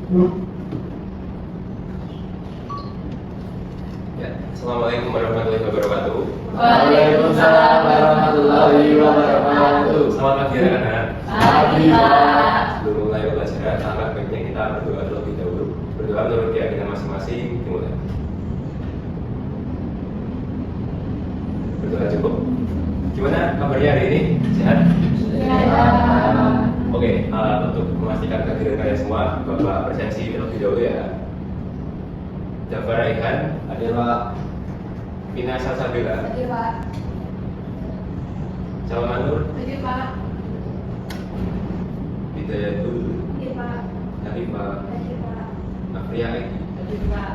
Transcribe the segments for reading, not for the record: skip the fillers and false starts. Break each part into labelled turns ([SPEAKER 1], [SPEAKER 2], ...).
[SPEAKER 1] Ya, Assalamualaikum warahmatullahi wabarakatuh.
[SPEAKER 2] Waalaikumsalam warahmatullahi wabarakatuh.
[SPEAKER 1] Selamat pagi anak-anak.
[SPEAKER 2] Pagi, Pak.
[SPEAKER 1] Sebelum mulai pelajaran, sangat baiknya kita berdoa terlebih dahulu. Berdoa menurut keyakinan masing-masing. Dimulai. Berdoa cukup. Gimana kabarnya hari ini? Sehat? Oke, untuk memastikan kehadiran kalian semua, Bapak presensi terlebih dahulu ya. Jafar Raihan,
[SPEAKER 2] Hadir, Pak.
[SPEAKER 1] Vina Salsabila,
[SPEAKER 3] Hadir, Pak.
[SPEAKER 1] Salman Nur,
[SPEAKER 3] Hadir, Pak.
[SPEAKER 1] Hidayatul,
[SPEAKER 3] Hadir, Pak.
[SPEAKER 1] Hanifah,
[SPEAKER 3] Hadir, Pak.
[SPEAKER 1] Afria Aiki.
[SPEAKER 3] Hadir, Pak.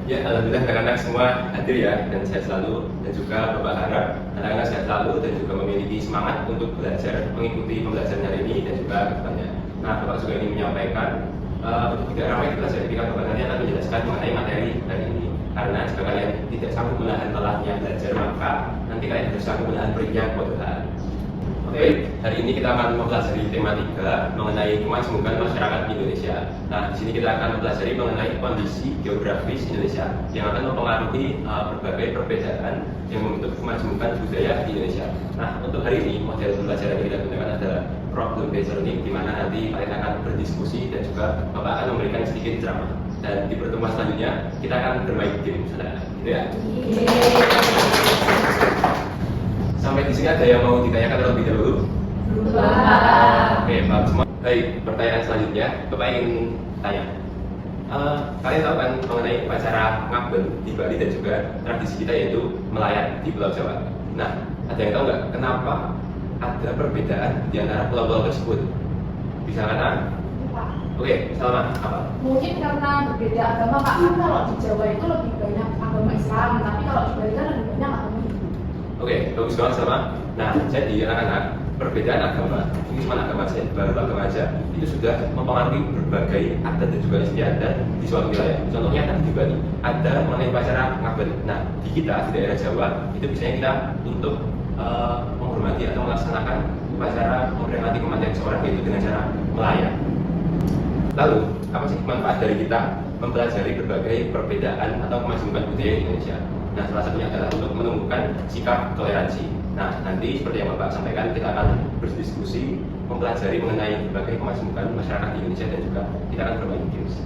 [SPEAKER 1] Ya, alhamdulillah anak-anak semua hadir ya, dan sehat selalu, dan juga Bapak harap anak-anak sehat selalu dan juga memiliki semangat untuk belajar, mengikuti pembelajaran hari ini dan juga kedepannya. Nah, Bapak juga ingin menyampaikan untuk tidak ramai di kelas ketika Bapak nanti akan menjelaskan mengenai materi hari ini. Karena jika kalian tidak sanggup menahan telahnya belajar, maka nanti kalian harus sanggup menahan perihnya kebodohan. Oke, hari ini kita akan mempelajari tema 3 mengenai kemajemukan masyarakat Indonesia. Nah, di sini kita akan mempelajari mengenai kondisi geografis Indonesia yang akan mempengaruhi berbagai perbedaan yang membentuk kemajemukan budaya di Indonesia. Nah, untuk hari ini model pembelajaran yang kita gunakan adalah problem based learning, di mana nanti kalian akan berdiskusi dan juga Bapak akan memberikan sedikit ceramah. Dan di pertemuan selanjutnya kita akan bermain game, saudara. Gitu ya. Sampai di sini ada yang mau ditanyakan terlebih dahulu? Oke, bagus semua. Baik, pertanyaan selanjutnya, Bapak ingin tanya. Kalian tahu kan mengenai upacara ngabel di Bali dan juga tradisi kita yaitu melayat di Pulau Jawa. Nah, ada yang tahu nggak kenapa ada perbedaan di antara pulau-pulau tersebut? Bisa katakan?
[SPEAKER 3] Pak.
[SPEAKER 1] Oke, Salma, apa?
[SPEAKER 3] Mungkin karena berbeda agama, Pak. Kan kalau di Jawa itu lebih banyak agama Islam, tapi kalau di Bali kan lebih banyak agama Hindu.
[SPEAKER 1] Oke, bagus banget Salma. Nah, jadi anak-anak, perbedaan agama, ini cuma agama saja, baru agama aja, itu sudah mempengaruhi berbagai adat dan juga istiadat di suatu wilayah. Contohnya tadi di Bali, ada mengenai upacara ngabel. Nah, di kita, di daerah Jawa, itu biasanya kita untuk menghormati atau melaksanakan upacara memperingati kematian seseorang yaitu dengan cara melayat. Lalu, apa sih manfaat dari kita mempelajari berbagai perbedaan atau kemajemukan budaya di Indonesia? Nah, salah satunya adalah untuk menumbuhkan sikap toleransi. Nah, nanti seperti yang Bapak sampaikan, kita akan berdiskusi, mempelajari mengenai berbagai kemajemukan masyarakat di Indonesia dan juga kita akan bermain games.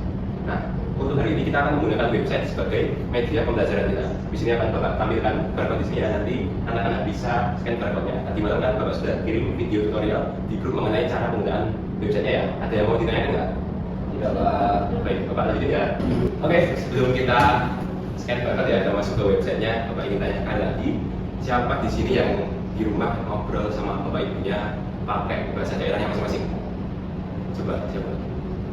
[SPEAKER 1] Nah, untuk hari ini kita akan menggunakan website sebagai media pembelajaran kita. Di sini akan Bapak tampilkan barcode di sini ya, nanti anak-anak bisa scan barcode-nya. Tadi malam kan Bapak sudah kirim video tutorial di grup mengenai cara penggunaan website-nya ya. Ada yang mau ditanyakan nggak? Tidak, Pak. Baik, Bapak lanjut ya. Oke, sebelum kita scan barcode ya, kita masuk ke websitenya. Bapak ingin tanyakan lagi, siapa di sini yang di rumah ngobrol sama Bapak Ibunya pakai bahasa daerahnya masing-masing? Coba, siapa?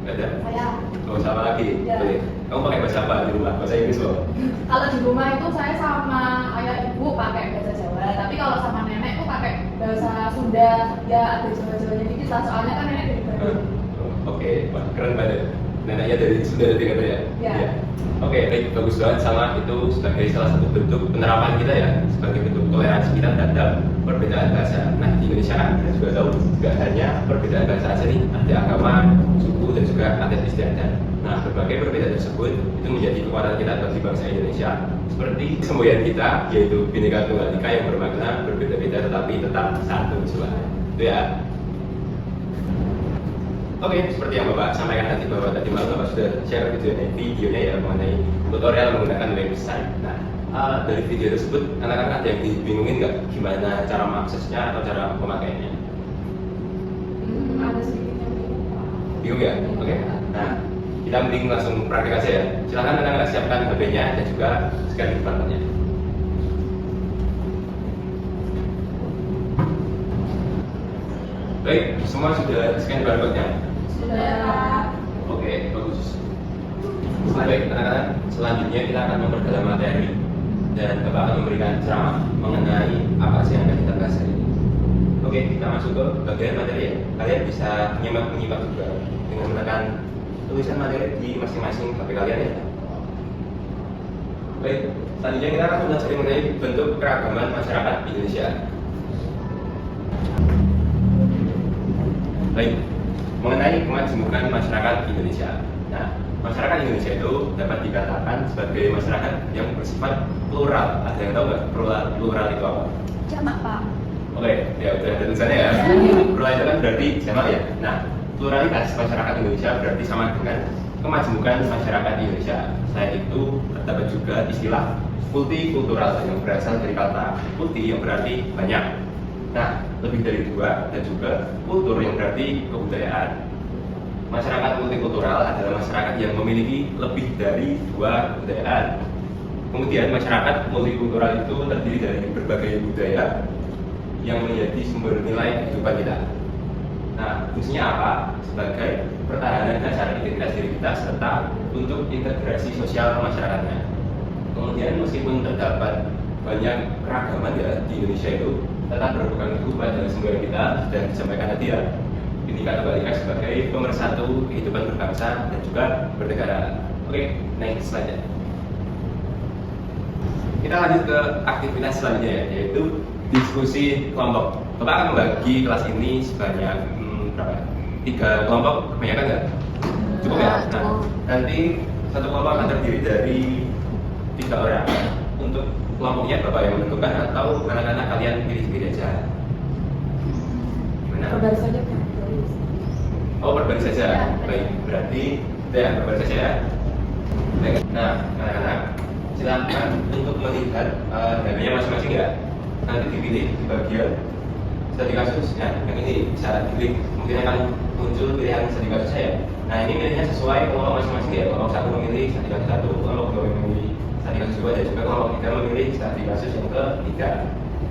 [SPEAKER 1] Nggak ada?
[SPEAKER 3] Saya.
[SPEAKER 1] Oh, sama lagi?
[SPEAKER 3] Ya.
[SPEAKER 1] Boleh. Kamu pakai bahasa apa di rumah? Bahasa Inggris loh?
[SPEAKER 3] Kalau di rumah itu saya sama ayah ibu pakai bahasa Jawa, tapi kalau sama nenek tuh pakai bahasa Sunda. Ya ada Jawa-Jawanya dikit lah, soalnya kan nenek dari Bandung.
[SPEAKER 1] Oke, wah, keren banget. Neneknya dari Sunda tadi katanya?
[SPEAKER 3] Ya.
[SPEAKER 1] Iya. Oke, baik, bagus banget. Sama itu sebagai salah satu bentuk penerapan kita ya, sebagai bentuk toleransi kita terhadap perbedaan bahasa. Nah, di Indonesia kan kita juga tahu, tidak hanya perbedaan bahasa aja nih, ada agama, suku, dan juga adat istiadat. Nah, berbagai perbedaan tersebut itu menjadi kekuatan kita bagi bangsa Indonesia. Seperti semboyan kita, yaitu Bhinneka Tunggal Ika yang bermakna berbeda-beda tetapi tetap satu suara. Itu ya. Oke, seperti yang Bapak sampaikan tadi bahwa tadi malam Bapak sudah share videonya ya mengenai tutorial menggunakan website. Nah, dari video tersebut anak-anak ada yang dibingungin nggak gimana cara mengaksesnya atau cara pemakaiannya?
[SPEAKER 3] Ada sedikit yang bingung, Pak.
[SPEAKER 1] Bingung ya? Oke. Nah, kita mending langsung praktek aja ya. Silahkan anak-anak siapkan HP-nya dan juga scan barcode-nya. Baik, semua sudah scan barcode-nya?
[SPEAKER 3] Sudah, Pak.
[SPEAKER 1] Oke, bagus. Baik, anak-anak, selanjutnya kita akan memperdalam materi dan Bapak akan memberikan ceramah mengenai apa sih yang akan kita bahas hari ini. Oke, kita masuk ke bagian materi ya. Kalian bisa menyimak juga dengan menekan tulisan materi di masing-masing HP kalian ya. Baik, selanjutnya kita akan belajar mengenai bentuk keragaman masyarakat Indonesia. Baik, mengenai kemajemukan masyarakat Indonesia. Nah, masyarakat Indonesia itu dapat dikatakan sebagai masyarakat yang bersifat plural. Ada yang tahu nggak plural itu apa?
[SPEAKER 3] Jamak, Pak.
[SPEAKER 1] Oke, ya udah ada tulisannya ya. Plural itu kan berarti jamak ya. Nah, pluralitas masyarakat Indonesia berarti sama dengan kemajemukan masyarakat Indonesia. Selain itu terdapat juga istilah multikultural yang berasal dari kata multi yang berarti banyak. Nah, lebih dari dua dan juga kultur yang berarti kebudayaan. Masyarakat multikultural adalah masyarakat yang memiliki lebih dari dua kebudayaan. Kemudian masyarakat multikultural itu terdiri dari berbagai budaya yang menjadi sumber nilai kehidupan kita. Nah, fungsinya apa? Sebagai pertahanan dasar identitas diri kita serta untuk integrasi sosial masyarakatnya. Kemudian meskipun terdapat banyak keragaman ya di Indonesia itu, tetap berpegang teguh pada semboyan kita dan disampaikan tadi ya, Bhinneka Tunggal Ika sebagai pemersatu kehidupan berbangsa dan juga bernegara. Oke, next slide ya. Kita lanjut ke aktivitas selanjutnya ya, yaitu diskusi kelompok. Bapak akan membagi kelas ini sebanyak berapa? 3 kelompok, kebanyakan nggak? Cukup ya? Nah, nanti satu kelompok akan terdiri dari 3 orang. Untuk kelompoknya Bapak yang menentukan atau anak-anak kalian pilih-pilih aja? Gimana?
[SPEAKER 3] Berbaris saja, Pak.
[SPEAKER 1] Oh, berbaris saja.
[SPEAKER 3] Ya,
[SPEAKER 1] Baik, berarti kita ya berbaris saja ya. Baik. Nah, anak-anak silakan untuk melihat dananya masing-masing ya. Nanti dipilih di bagian studi kasus. Nah, yang ini bisa dipilih, mungkin akan muncul pilihan studi kasus saya. Nah, ini pilihnya sesuai kelompok masing-masing ya. Kelompok 1 memilih studi kasus 1, kelompok 2 memilih studi kasus 2, dan juga kelompok 3 memilih studi kasus yang ketiga.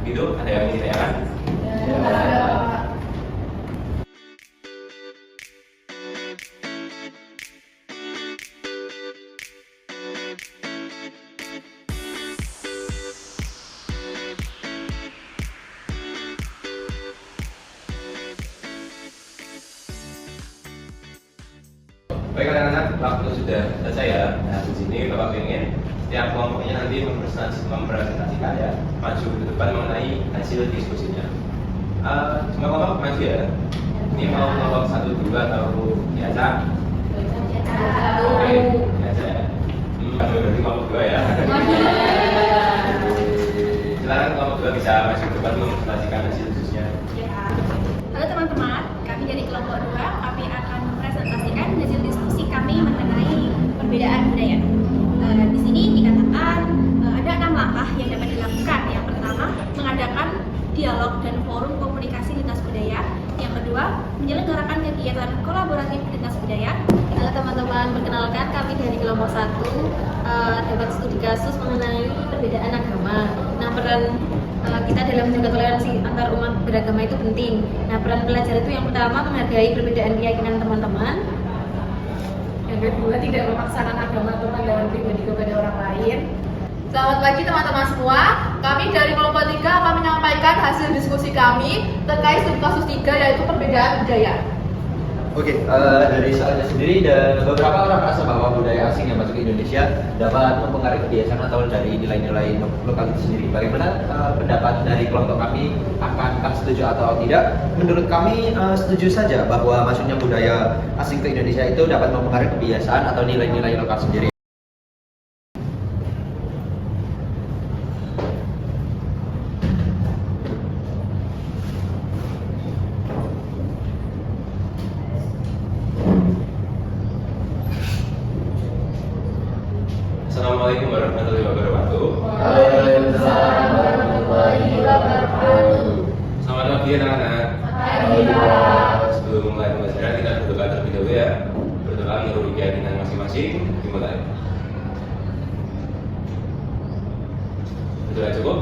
[SPEAKER 1] Gitu, ada yang ingin ditanyakan?
[SPEAKER 3] Ya.
[SPEAKER 1] Baik anak-anak, waktu sudah selesai ya. Nah, di sini Bapak ingin setiap kelompoknya nanti mempresentasikan ya, maju ke depan mengenai hasil diskusinya. Semua kelompok maju ya. Ini mau kelompok 1, 2 atau biasa? Oke, biasa ya. Berarti kelompok 2 ya. Silakan kelompok 2 bisa maju ke depan mempresentasikan hasil diskusinya.
[SPEAKER 4] Halo teman-teman, kami dari kelompok 2, kami akan mempresentasikan hasil diskusi kami mengenai perbedaan budaya. Di sini dikatakan ada 6 langkah yang dapat dilakukan. Yang pertama, mengadakan dialog dan forum komunikasi lintas budaya. Yang kedua, menyelenggarakan kegiatan kolaboratif lintas budaya.
[SPEAKER 5] Halo teman-teman, perkenalkan kami dari kelompok 1 dapat studi kasus mengenai perbedaan agama. Nah, peran kita dalam menjaga toleransi antar umat beragama itu penting. Nah, peran pelajar itu yang pertama menghargai perbedaan keyakinan teman-teman.
[SPEAKER 3] Yang kedua, tidak memaksakan agama atau pandangan pribadi kepada orang lain. Selamat pagi teman-teman semua. Kami dari kelompok 3 akan menyampaikan hasil diskusi kami terkait studi kasus 3, yaitu perbedaan budaya.
[SPEAKER 2] Oke, dari saya sendiri dan beberapa orang merasa bahwa budaya asing yang masuk ke Indonesia dapat mempengaruhi kebiasaan atau dari nilai-nilai lokal itu sendiri. Bagaimana pendapat dari kelompok kami, apakah setuju atau tidak? Menurut kami setuju saja bahwa masuknya budaya asing ke Indonesia itu dapat mempengaruhi kebiasaan atau nilai-nilai lokal sendiri.
[SPEAKER 1] Assalamualaikum warahmatullahi wabarakatuh.
[SPEAKER 2] Waalaikumsalam warahmatullahi wabarakatuh.
[SPEAKER 1] Selamat pagi anak-anak. Sebelum mulai pembelajaran kita berdoa terlebih dahulu ya. Berdoa menurut keyakinan masing-masing. Dimulai. Berdoa cukup.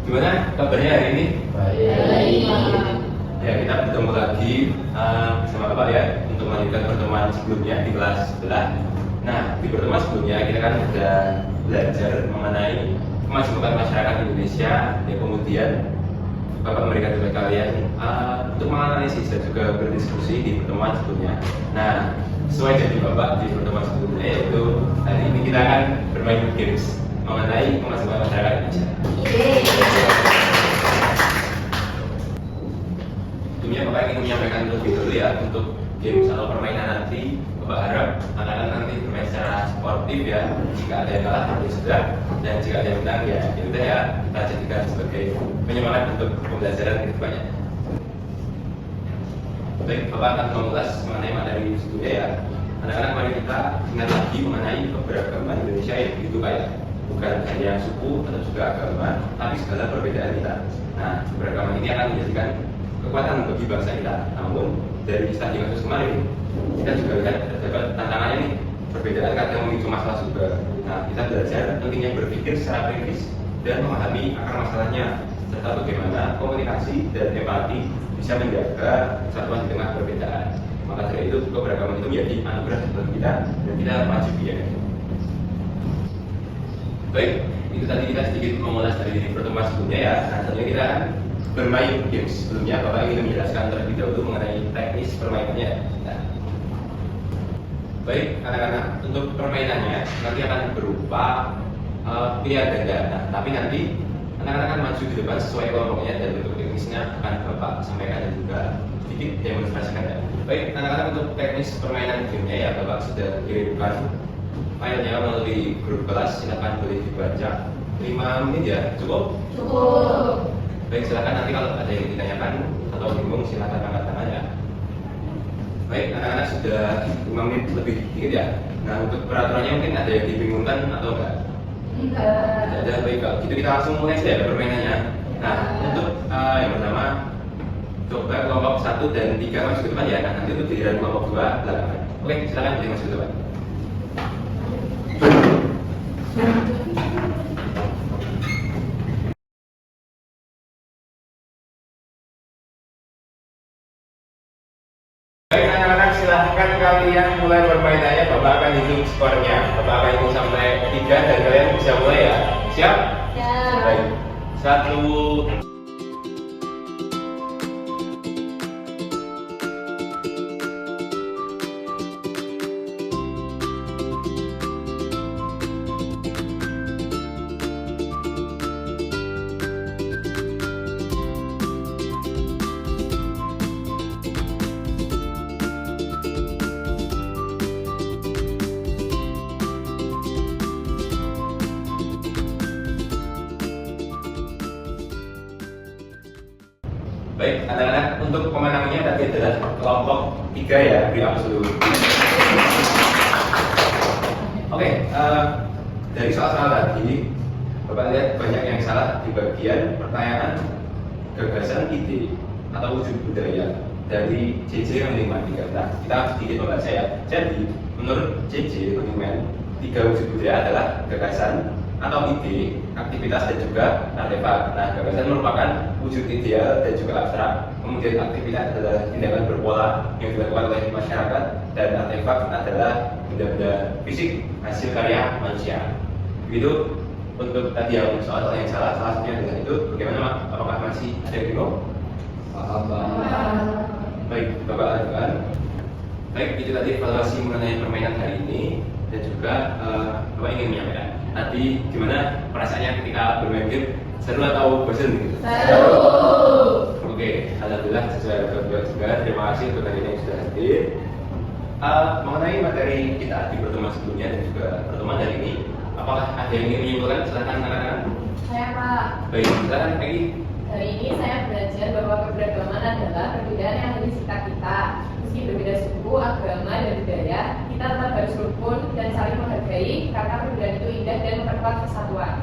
[SPEAKER 1] Gimana kabarnya hari ini?
[SPEAKER 2] Baik.
[SPEAKER 1] Ya, kita bertemu lagi bersama Bapak ya untuk melanjutkan pertemuan sebelumnya di kelas sebelah. Nah, di pertemuan sebelumnya kita kan sudah belajar mengenai kemajemukan masyarakat Indonesia, ya kemudian Bapak memberikan tugas kalian untuk menganalisis dan juga berdiskusi di pertemuan sebelumnya. Nah, sesuai janji Bapak di pertemuan sebelumnya, yaitu hari ini kita akan bermain games mengenai kemajemukan masyarakat Indonesia. Sebelumnya Bapak ingin menyampaikan terlebih dulu ya untuk games atau permainan nanti, Bapak harap anak-anak nanti bermain secara sportif ya. Jika ada yang kalah ya sudah, dan jika ada yang menang ya itu ya kita jadikan sebagai penyemangat untuk pembelajaran ke depannya. Baik, Bapak akan mengulas mengenai materi studi ya. Anak-anak mari kita ingat lagi mengenai keberagaman Indonesia yang begitu kaya. Bukan hanya suku atau juga agama, tapi segala perbedaan kita. Nah, keberagaman ini akan menjadikan kekuatan bagi bangsa kita. Namun dari studi kasus kemarin kita juga lihat terdapat tantangannya nih. Perbedaan kadang memicu masalah juga. Nah, kita belajar pentingnya berpikir secara kritis dan memahami akar masalahnya, serta bagaimana komunikasi dan empati bisa menjaga kesatuan di tengah perbedaan. Maka dari itu keberagaman itu menjadi anugerah bagi kita dan kita wajib ya. Baik, itu tadi kita sedikit mengulas dari pertemuan sebelumnya ya. Nah, selanjutnya kita akan bermain games. Sebelumnya Bapak ingin menjelaskan terlebih dahulu mengenai teknis permainannya. Nah, baik, anak-anak, untuk permainannya nanti akan berupa pilihan ganda. Nah, tapi nanti anak-anak akan maju di depan sesuai kelompoknya dan untuk teknisnya akan Bapak sampaikan dan juga sedikit demonstrasikan ya. Baik, anak-anak, untuk teknis permainan gamenya ya Bapak sudah kirimkan filenya melalui grup kelas, silakan boleh dibaca 5 menit ya, cukup?
[SPEAKER 3] Cukup.
[SPEAKER 1] Baik, silakan nanti kalau ada yang ditanyakan atau bingung silakan angkat tangan ya. Baik, anak-anak sudah 5 menit lebih dikit ya. Nah, untuk peraturannya mungkin ada yang dibingungkan atau enggak?
[SPEAKER 3] Enggak.
[SPEAKER 1] Tidak ada. Baik, kalau gitu kita langsung mulai saja permainannya. Nah, untuk yang pertama coba kelompok 1 dan 3 masuk ke depan ya. Nah, nanti untuk giliran kelompok 2 belakangan. Oke, silakan boleh masuk ke depan. Baik, anak-anak, silahkan kalian mulai permainannya. Bapak akan hitung skornya. Bapak akan hitung sampai 3 dan kalian bisa mulai ya. Siap?
[SPEAKER 5] Ya.
[SPEAKER 1] Baik. 1. Baik, anak-anak, untuk pemenangnya tadi adalah kelompok 3 ya, beri aplaus dulu. Oke, dari soal-soal tadi, Bapak lihat banyak yang salah di bagian pertanyaan gagasan ide atau wujud budaya dari JJ yang menikmati. Nah, kita sedikit membaca ya. Jadi, menurut JJ Running 3 wujud budaya adalah gagasan atau ide, aktivitas dan juga artefak. Nah, gagasan merupakan wujud ideal dan juga abstrak. Kemudian aktivitas adalah tindakan berpola yang dilakukan oleh masyarakat, dan artefak adalah benda-benda fisik hasil karya manusia. Begitu untuk tadi yang soal yang salah satunya dengan itu. Bagaimana Mak? Apakah masih ada yang bingung?
[SPEAKER 2] Paham.
[SPEAKER 1] Baik, Bapak lanjutkan. Baik, itu tadi evaluasi mengenai permainan hari ini, dan juga Bapak ingin menyampaikan tadi gimana perasaannya ketika bermain game, seru atau bosan gitu?
[SPEAKER 3] Seru.
[SPEAKER 1] Oke, alhamdulillah sesuai dengan juga. Terima kasih untuk kalian yang sudah hadir. Mengenai materi kita di pertemuan sebelumnya dan juga pertemuan hari ini, apakah ada yang ingin menyimpulkan? Silakan anak-anak.
[SPEAKER 3] Saya Pak.
[SPEAKER 1] Baik, silakan Peggy.
[SPEAKER 3] Hari ini saya belajar bahwa keberagaman adalah perbedaan yang ada di sekitar kita. Meski berbeda suku, agama, dan budaya, kita tetap harus rukun dan saling menghargai karena perbedaan itu indah dan memperkuat kesatuan.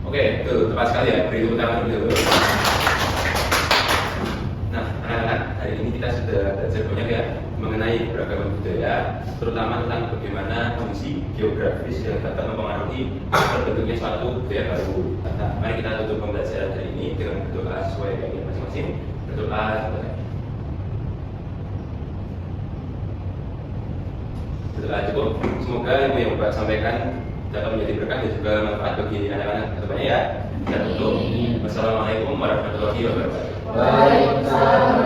[SPEAKER 1] Oke, betul, tepat sekali ya. Beri tepuk tangan dulu. Nah, anak-anak, hari ini kita sudah belajar banyak ya mengenai keberagaman budaya, terutama tentang bagaimana kondisi geografis yang dapat mempengaruhi terbentuknya suatu budaya baru. Nah, mari kita tutup pembelajaran hari ini dengan berdoa sesuai dengan masing-masing. Berdoa sebentar. Berdoa cukup. Semoga ilmu yang Bapak sampaikan dapat menjadi berkah dan juga manfaat bagi anak-anak kedepannya ya. Dan tutup. Wassalamualaikum warahmatullahi wabarakatuh.
[SPEAKER 3] Waalaikumsalam.